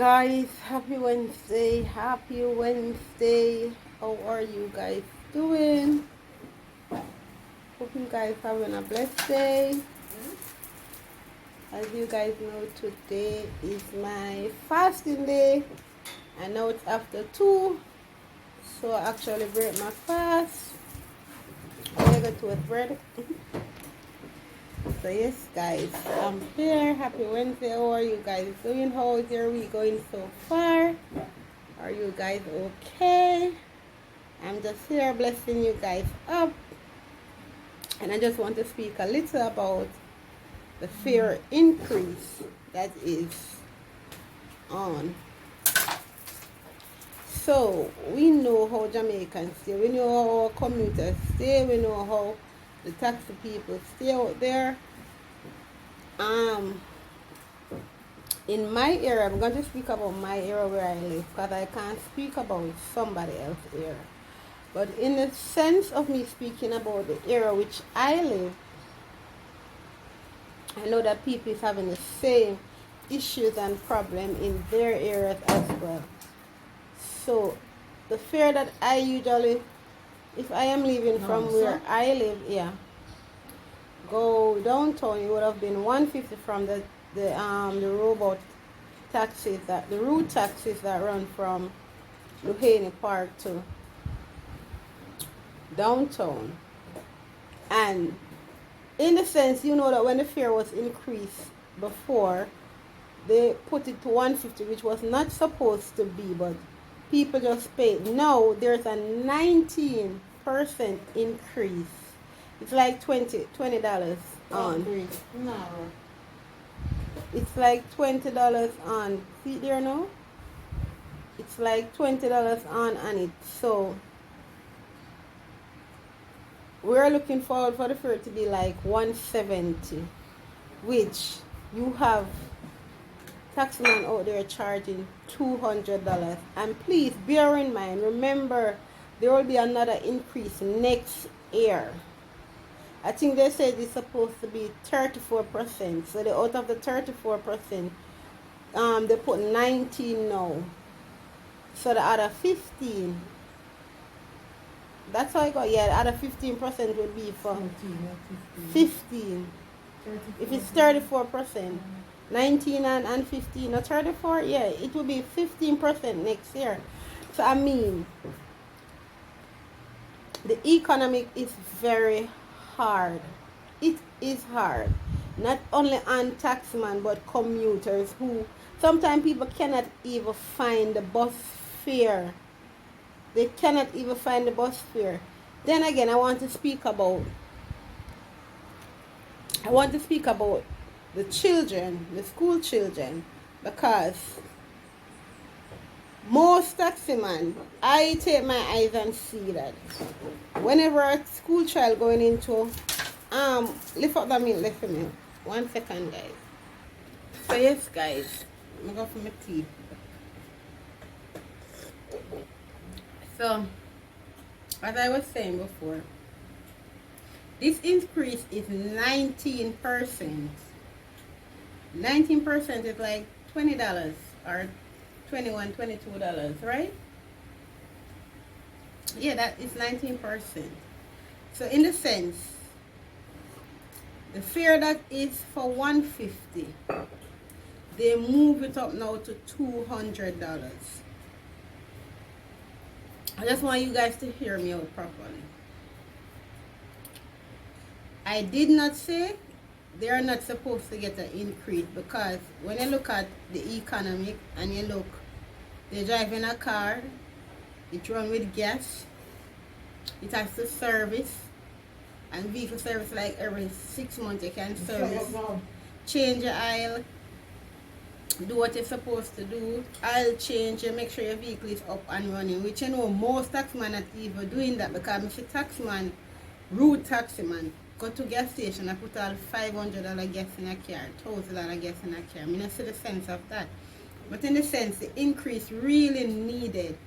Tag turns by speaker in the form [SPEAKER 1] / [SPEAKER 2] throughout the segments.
[SPEAKER 1] guys, happy Wednesday. Happy Wednesday. How are you guys doing? Hope you guys having a blessed day. As you guys know, today is my fasting day. I know it's after 2, so I actually break my fast. I go to a bread. So yes guys, I'm here. Happy Wednesday. How are you guys doing? How is your week going so far? Are you guys okay? I'm just here blessing you guys up. And I just want to speak a little about the fare increase that is on. So we know how Jamaicans stay, we know how our commuters stay, we know how the taxi people stay out there. In my area, I'm going to speak about my area where I live because I can't speak about somebody else's area. But in the sense of me speaking about the area which I live, I know that people is having the same issues and problem in their areas as well. So the fare that I usually, if I am leaving from where I live, go downtown, it would have been 150 from the robot taxis, that the route taxis that run from Luhaney Park to downtown. And in the sense, you know that when the fare was increased before, they put it to 150, which was not supposed to be, but people just paid. Now there's a 19% increase. It's like $20 on.
[SPEAKER 2] No.
[SPEAKER 1] It's like $20 on. See there now? It's like $20 on it. So we're looking forward for the fare to be like 170, which you have taxman out there charging $200. And please bear in mind, remember, there will be another increase next year. I think they said it's supposed to be 34%. So they out of the 34%, they put 19 now. So the other 15. That's how I got. Yeah, the other 15% would be for 15. If it's 34%, 19 and 15 or 34, yeah, it will be 15% next year. So I mean, the economic is very hard. It is hard, not only on taxman but commuters who sometimes people cannot even find the bus fare. They cannot even find the bus fare. Then again, I want to speak about the children, the school children, because most taximan, I take my eyes and see that whenever a school child going into lift up the milk, left for me. 1 second, guys. So yes, guys, I'm going for my tea. So as I was saying before, this increase is 19%. 19% is like $20 or $21, $22, right? Yeah, that is 19%. So in the sense, the fare that is for 150, they move it up now to $200. I just want you guys to hear me out properly. I did not say they are not supposed to get an increase, because when you look at the economic and you look, they're driving a car, it runs with gas, it has to service, and vehicle service like every 6 months you can service, change your oil, do what you're supposed to do, oil change, and make sure your vehicle is up and running, which you know most taxmen not even doing that, because Mr. Taxman, route taxman, go to gas station and put all $500 gas in a car, $1,000 gas in a car. I mean, I see the sense of that. But in the sense, the increase really needed.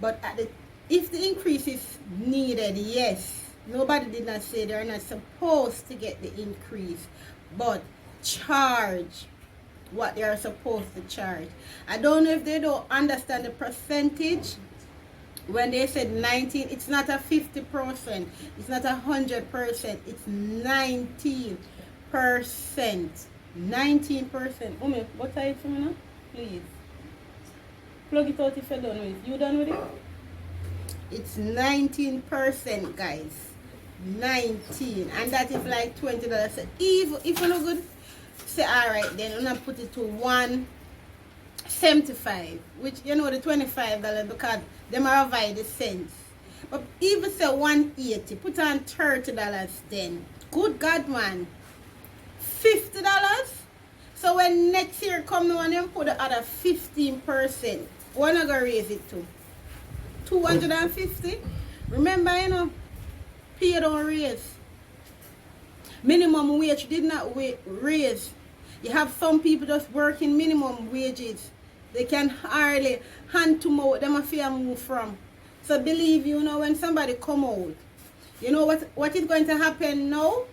[SPEAKER 1] But if the increase is needed, yes, nobody did not say they're not supposed to get the increase, but charge what they are supposed to charge. I don't know if they don't understand the percentage. When they said 19, it's not a 50%, it's not 100%, it's 19%. 19%. Woman, what are you doing now? Please. Plug it out if you're done with it. You done with it? It's 19%, guys. 19. And that is like $20. So if you're not good, say alright, then I'm gonna put it to 175, which you know the $25 because them are avoid the cents. But even say 180, put on $30 then. Good God, man. $50. So when next year come on them put the other 15%, when I gonna raise it to 250. Remember, you know, pay don't raise. Minimum wage did not raise. You have some people just working minimum wages. They can hardly hand to mouth them a fear move from. So believe you know when somebody come out, you know what is going to happen now?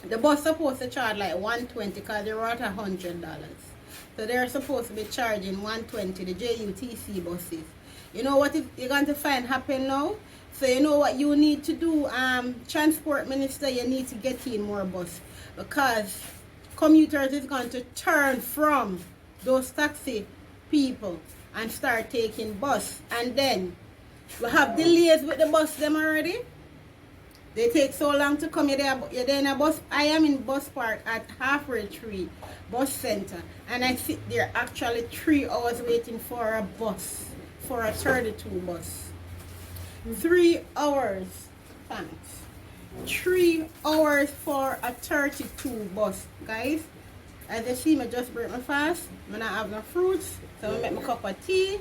[SPEAKER 1] The bus supposed to charge like $120 because they were at $100. So they're supposed to be charging $120, the JUTC buses. You know what you're going to find happen now? So you know what you need to do, Transport Minister, you need to get in more bus. Because Commuters is going to turn from those taxi people and start taking bus. And then we have delays with the bus them already. They take so long to come. You're there in a bus. I am in bus park at Halfway Tree Bus Center. And I sit there actually 3 hours waiting for a bus. For a 32 bus. 3 hours. Thanks. 3 hours for a 32 bus. Guys, as you see, I just break my fast. I'm not having no fruits. So I make my cup of tea.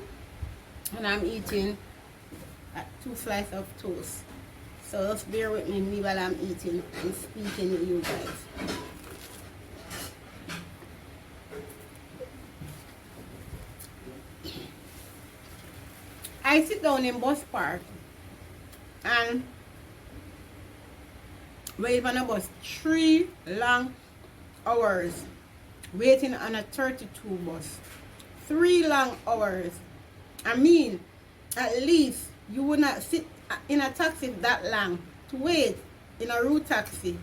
[SPEAKER 1] And I'm eating 2 slices of toast. So just bear with me while I'm eating and speaking to you guys. I sit down in bus park and wait on a bus 3 long hours waiting on a 32 bus. 3 long hours. I mean, at least you would not sit in a taxi that long to wait in a route taxi.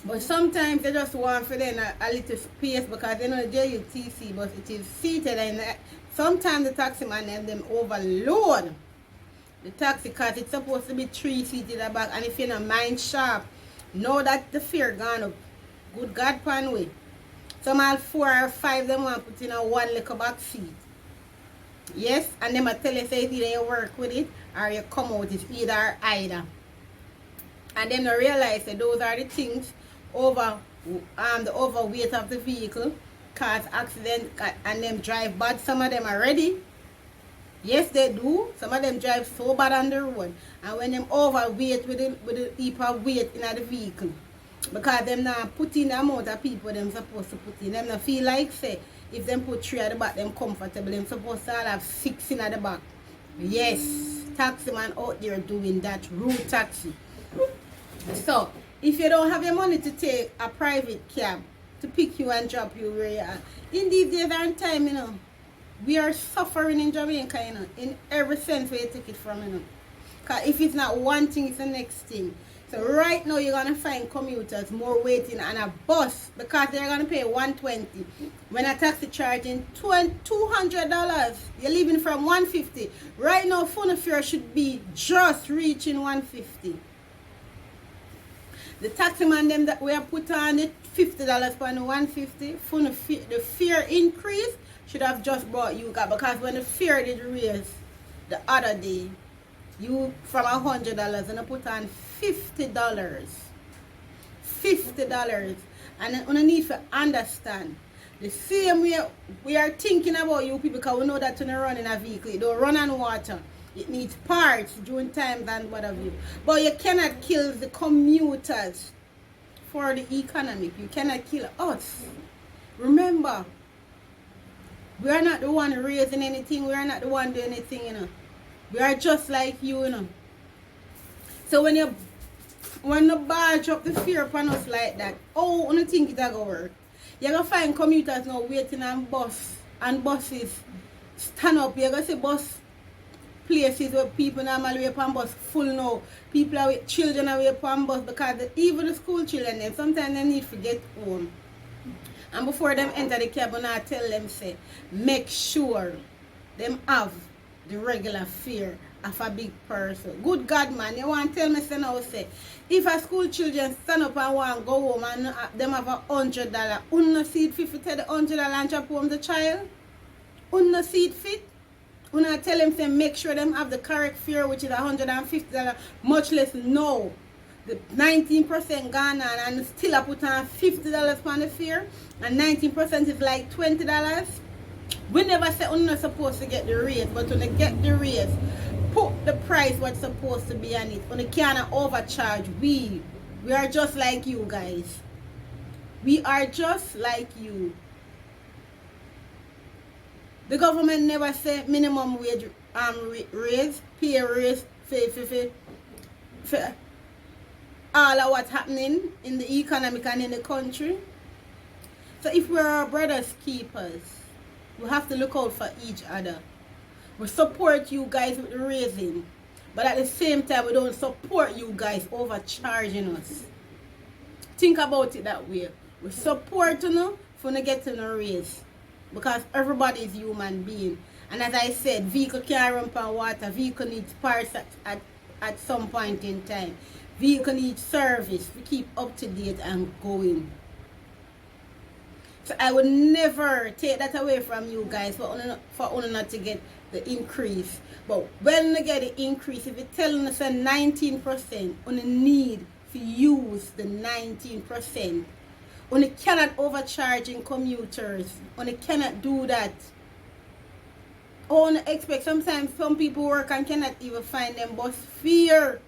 [SPEAKER 1] But sometimes they just want for them a little space because they know the JUTC bus it is seated and sometimes the taxi man and them overload the taxi because it's supposed to be 3 seats in the back, and if you're not mind sharp, know that the fare gone up. Good God pan way. Some all 4 or 5 them want put in a 1 little back seat. Yes, and them I tell you say either you work with it or you come out, it's either or either. And then they realize that those are the things over the overweight of the vehicle cause accident and them drive bad. Some of them are ready. Yes, they do. Some of them drive so bad on the road. And when them overweight with the heap of weight in the vehicle, because them not put in the amount of people them supposed to put in. Them not feel like say if them put 3 at the back, them comfortable. Them supposed to have 6 in at the back. Yes, taxi man out there doing that route taxi. So if you don't have your money to take a private cab to pick you and drop you where you are, in these days and time, you know, we are suffering in Jamaica, you know, in every sense where you take it from, you know. Because if it's not one thing, it's the next thing. So right now you're going to find commuters more waiting on a bus because they're going to pay $120. When a taxi charging $200, you're leaving from $150. Right now phone fare should be just reaching $150. The taxi man them that we have put on it $50 for the $150. Phone fare, the fare increase should have just brought you got because when the fare did raise the other day, you from $100 and I put on $50. $50. And I need to understand the same way we are thinking about you people because we know that when you run in a vehicle, it don't run on water. It needs parts during times and what have you. But you cannot kill the commuters for the economy. You cannot kill us. Remember, we are not the one raising anything. We are not the one doing anything, you know. We are just like you, you know. So when you barge up the fear upon us like that, oh, I don't think it's going to work. You're going to find commuters now waiting on bus and buses stand up. You're going to see bus places where people normally wait on bus full now. People are with children are waiting on bus because even the school children, them, sometimes they need to get home. And before them enter the cab, I tell them, say, make sure them have the regular fare of a big person. Good God, man, you want to tell me, say, now, say, if a school children stand up and want to go home and them have $100, unno seat fit to take the $100 and drop home the child? Unno seat fit? Unno tell them, say, make sure them have the correct fare, which is $150, much less no. The 19% gone on and still I put on $50 on the fare, and 19% is like $20. We never say we're not supposed to get the raise, but when you get the raise, put the price what's supposed to be on it. When you cannot overcharge, we are just like you guys. We are just like you. The government never say minimum wage raise, pay raise for all of what's happening in the economic and in the country. So if we're our brothers keepers, we have to look out for each other. We support you guys with the raising, but at the same time we don't support you guys overcharging us. Think about it that way. We support you for not getting a raise, because everybody is human being. And as I said, vehicle can't run on water, vehicle needs parts at some point in time. Vehicle needs service to keep up to date and going. So I would never take that away from you guys for only not to get the increase. But when you get the increase, if you're telling us 19%, only need to use the 19%. Only cannot overcharge in commuters. Only cannot do that. Only expect, sometimes some people work and cannot even find them bus fare.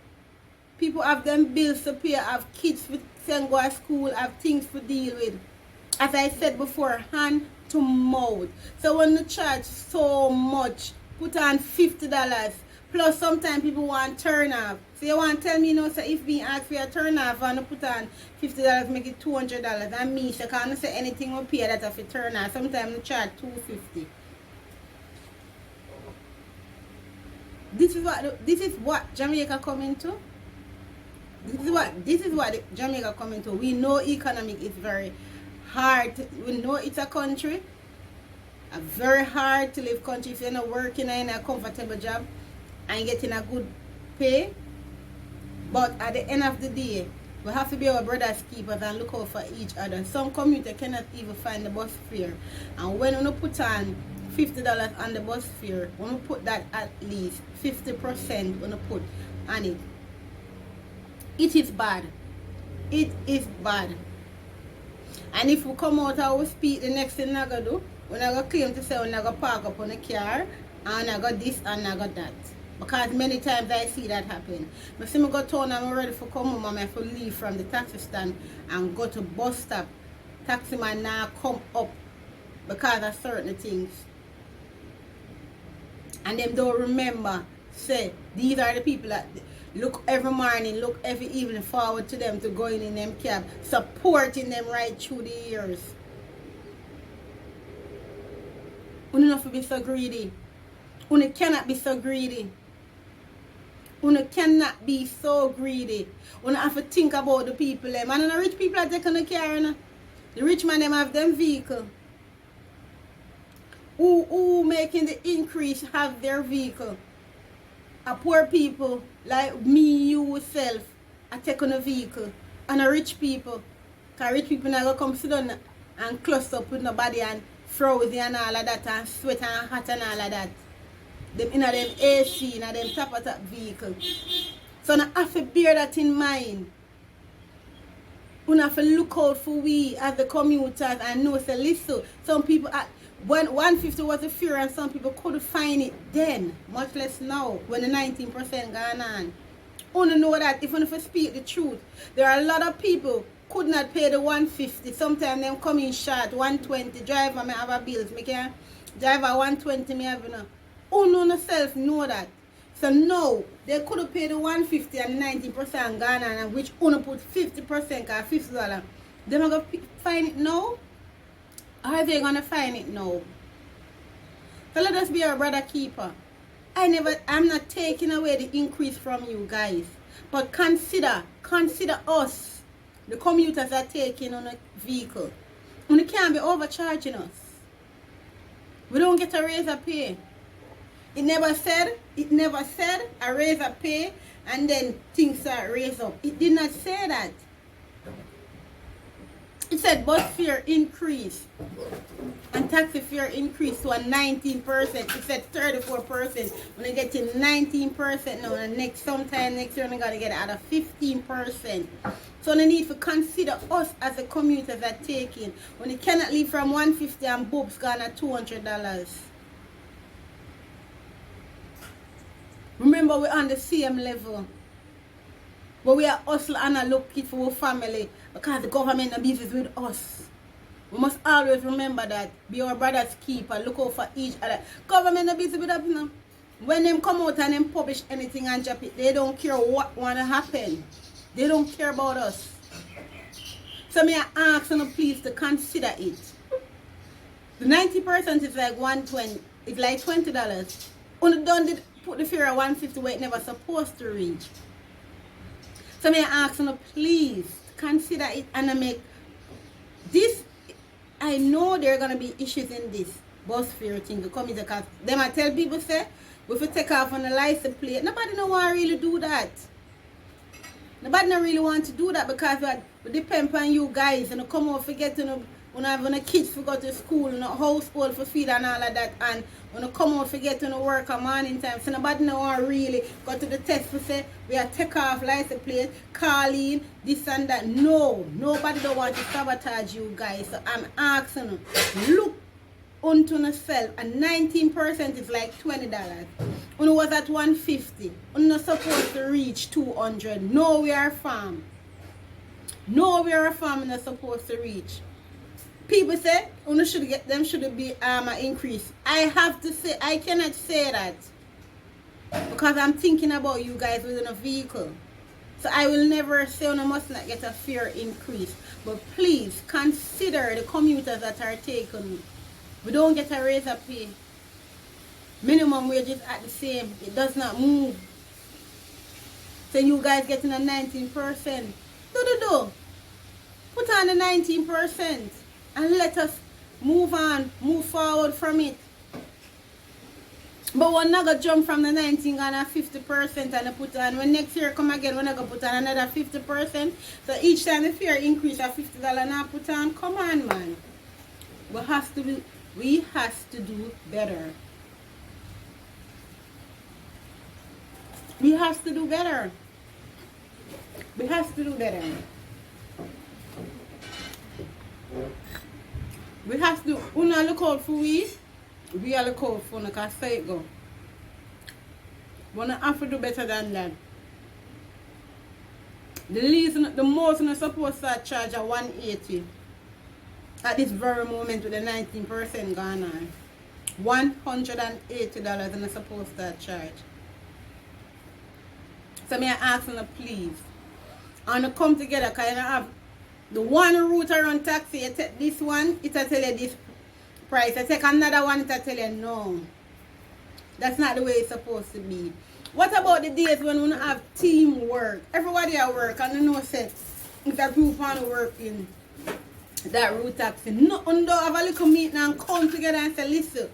[SPEAKER 1] People have them bills to pay, have kids to send go to school, have things to deal with. As I said before, hand to mouth. So when you charge so much, put on $50. Plus sometimes people want turn off. So you want to tell me, you know, so if we ask for a turn off and you put on $50, make it $200. And me, so can't say anything will pay that if you turn off. Sometimes you charge $250. This is what Jamaica coming to. This is what Jamaica coming to. We know economic is very hard. We know it's a country, a very hard to live country if you're not working in a comfortable job and getting a good pay. But at the end of the day, we have to be our brothers keepers and look out for each other. Some commuter cannot even find the bus fare, and when we put on $50 on the bus fare, when we put that at least 50% when we put on it, it is bad. It is bad. And if we come out and we speak, the next thing I'm going to do, we're not going to claim to say we're not going to park up on the car, and I got this and I got that. Because many times I see that happen. I see me go to town and I'm ready for come home and I have to leave from the taxi stand and go to bus stop. Taxi man now come up because of certain things. And them don't remember, say, these are the people that look every morning, look every evening forward to them to going in them cab, supporting them right through the years. You don't have to be so greedy. You cannot be so greedy. You cannot be so greedy. You have to think about the people. And the rich people are taking the car. You know? The rich man them have them vehicle. Who making the increase have their vehicle? A poor people like me, you, self, are taking a vehicle. And a rich people. Because rich people now come sit down and cluster up with nobody and frozen and all of that and sweat and hot and all of that. Them in them AC, in them top vehicle. So now have to bear that in mind. You have to look out for we as the commuters and know, say, listen, some people, when 150 was the fare and some people couldn't find it then, much less now, when the 19% gone on. You know that, if you speak the truth, there are a lot of people could not pay the 150. Sometimes them come in short, 120, driver may have a bills, me can driver 120 me have, you know. You self know that. So no, they could have paid the 150 and the 19% gone on, and which you put 50% or $50. They're not going to find it now. Are they gonna find it now? So let us be our brother keeper. I'm not taking away the increase from you guys. But consider us, the commuters are taking on a vehicle. And you can't be overcharging us. We don't get a raise of pay. It never said a raise of pay and then things are raised up. It did not say that. It said bus fare increase and taxi fare increase to a 19%. It said 34%. When I get to 19% now, and sometime next year, I'm gonna get out of 15%. So they need to consider us as the commuters are taking. When you cannot leave from 150 and boobs gone at $200. Remember, we're on the same level. But we are hustle and look it for our family because the government is business with us. We must always remember that. Be our brother's keeper. Look out for each other. Government is busy with us, you know. When them come out and them publish anything and drop it, they don't care what wanna happen. They don't care about us. So may I ask you please to consider it. The 90% is like $120. It's like $20. When done did put the fare at 150 where it never supposed to reach. So may I ask you please consider it and make this. I know there are gonna be issues in this bus fare thing to come because them I tell people say if you take off on the license plate, nobody no want to really do that. Nobody no really want to do that because we depend on you guys and come out forget when I have a kids to go to school and a household for feed and all of that, and when I come out forget to work a morning time, so nobody no want really go to the test for say we are take off license plate, call in, this and that. No, nobody don't want to sabotage you guys. So I'm asking you, look unto yourself, and 19% is like $20. When it was at 150, we're not supposed to reach 200. No, we are farm. No, we are a farm and not supposed to reach. People say, should be an increase. I have to say, I cannot say that. Because I'm thinking about you guys within a vehicle. So I will never say you must not get a fare increase. But please consider the commuters that are taken. We don't get a raise of pay. Minimum wage is at the same. It does not move. So you guys getting a 19%. Do. Put on the 19%. And let us move on, move forward from it. But we're not going to jump from the 19 and a 50% and put on. When next year come again, we're not going to put on another 50%. So each time the fare increase of $50 and I put on, come on, man. We have to do better. We have to do better. We have to do better. We have to look out for we are look out for because say it go. We have to do better than that. The most we're supposed to charge at $180 at this very moment with the 19% gone on. $180 and supposed to charge. So may I ask you please, and come together because you have the one route around taxi, you take this one, it'll tell you this price. You take another one, it'll tell you no. That's not the way it's supposed to be. What about the days when we have teamwork? Everybody at work and you know say if a group want to work in that route taxi. No, don't have a little meeting and come together and say, listen,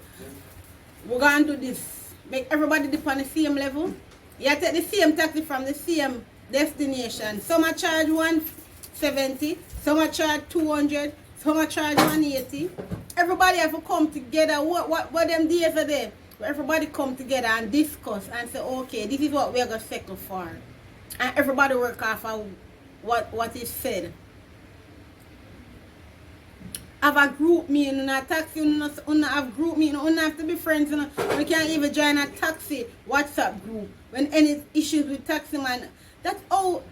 [SPEAKER 1] we're going to do this. Make everybody dip on the same level. You take the same taxi from the same destination. Some are charge 170, some are charge 200, some are charge 180. Everybody have to come together. What them days are there? Where everybody come together and discuss and say, okay, this is what we're going to settle for. And everybody work off of what is said. Have a group meeting in a taxi, have group meeting, have to be friends, we can't even join a taxi WhatsApp group when any issues with taxi man. That's all.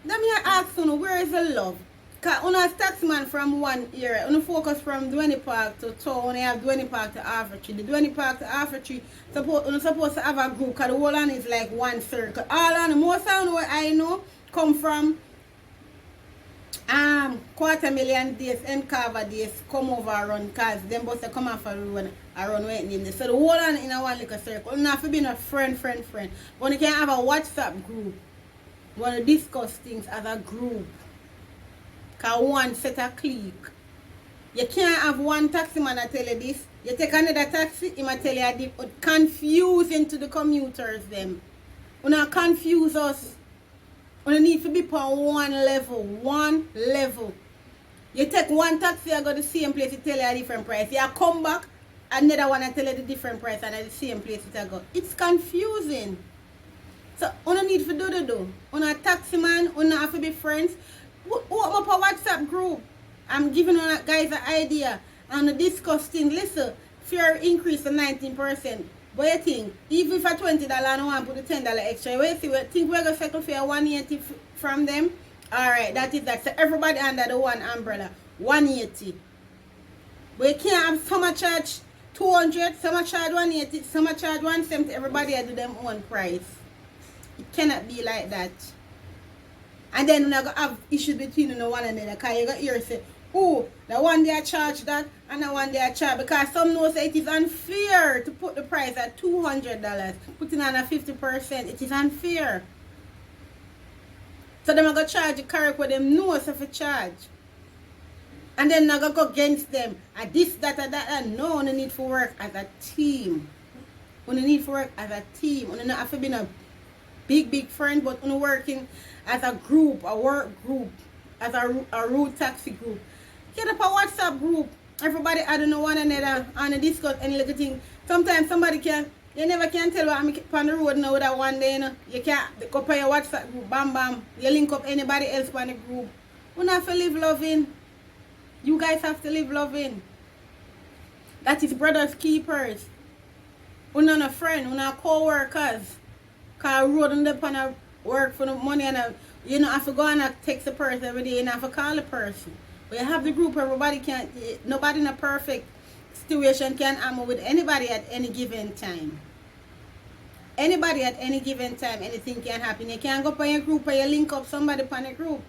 [SPEAKER 1] Let me ask you, where is the love? Because as taxi man from one area, focus from Dwayne Park to town, have Dwayne Park to Africa. The Dwayne Park to Africa, supposed to have a group because the whole land is like one circle. All on most of what I know come from $250,000 days and cover days come over around cause them both come off a run around waiting in this. So the whole on in a one little circle. Not to be a friend. But you can have a WhatsApp group. You want to discuss things as a group. Cause one set a clique. You can't have one taxi man that tell you this. You take another taxi, he might tell you this. Confusing to the commuters them. You not confuse us. You need to be on one level. You take one taxi, you go to the same place, you tell you a different price. You come back, another one, I tell you the different price, and at the same place you go. It's confusing. So, you don't need to do. You a taxi man, you don't have to be friends. Open up a WhatsApp group. I'm giving you guys an idea. And discuss things. Listen, fare increase to 19%. But you think, even for $20, I don't want to put the $10 extra. What you think we're going to settle for $180 from them? Alright, that is that. So everybody under the one umbrella. $180. But you can't have some charge $200, some charge $180, some charge $170. Everybody do them own price. It cannot be like that. And then you're going to have issues between one another. Because you got here say, oh, the one they charge that and the one they charge. Because some know say it is unfair to put the price at $200. Putting on a 50%, it is unfair. So they're going to charge the correct what them know if you charge. And then they're going to go against them. And this, that, and that. And no, you need to work as a team. You need to work as a team. You don't have to be a big friend, but you're working as a group, a work group, as a road taxi group. Get up a WhatsApp group. Everybody I don't know one another and discuss any little thing. Sometimes somebody you never can tell what I'm on the road now that one day, you know. You can't go up on your WhatsApp group, bam. You link up anybody else on the group. You have to live loving. You guys have to live loving. That is brothers keepers. You're not a friend, you're not co-workers. Because road on the pan of work for the money and you don't have to go and text the person every day, you don't have to call the person. But you have the group, nobody in a perfect situation can armor with anybody at any given time. Anybody at any given time, anything can happen. You can't go up on your group or you link up somebody upon a group.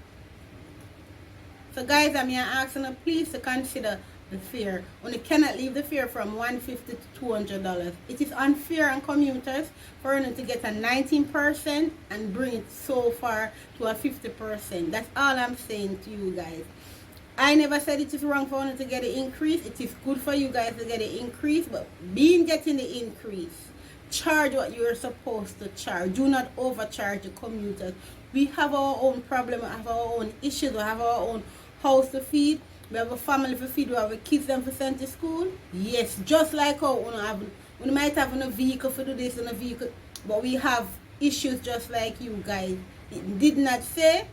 [SPEAKER 1] So guys, I'm here asking you please to consider the fare. When you cannot leave the fare from $150 to $200. It is unfair on commuters for you to get a 19% and bring it so far to a 50%. That's all I'm saying to you guys. I never said it is wrong for you to get an increase. It is good for you guys to get an increase, but getting the increase, charge what you are supposed to charge. Do not overcharge the commuters. We have our own problem, we have our own issues, we have our own house to feed, we have a family to feed, we have kids them to send to school. Yes, just like how we might have a vehicle for do this and a vehicle, but we have issues just like you guys. It did not say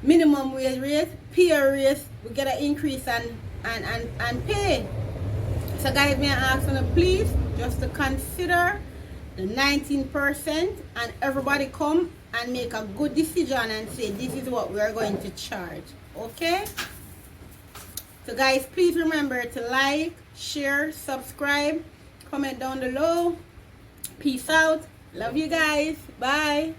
[SPEAKER 1] minimum wage rate, peer rate, we get an increase and pay. So guys, may I ask you please just to consider the 19% and everybody come and make a good decision and say this is what we are going to charge. Okay? So guys, please remember to like, share, subscribe, comment down below. Peace out. Love you guys. Bye.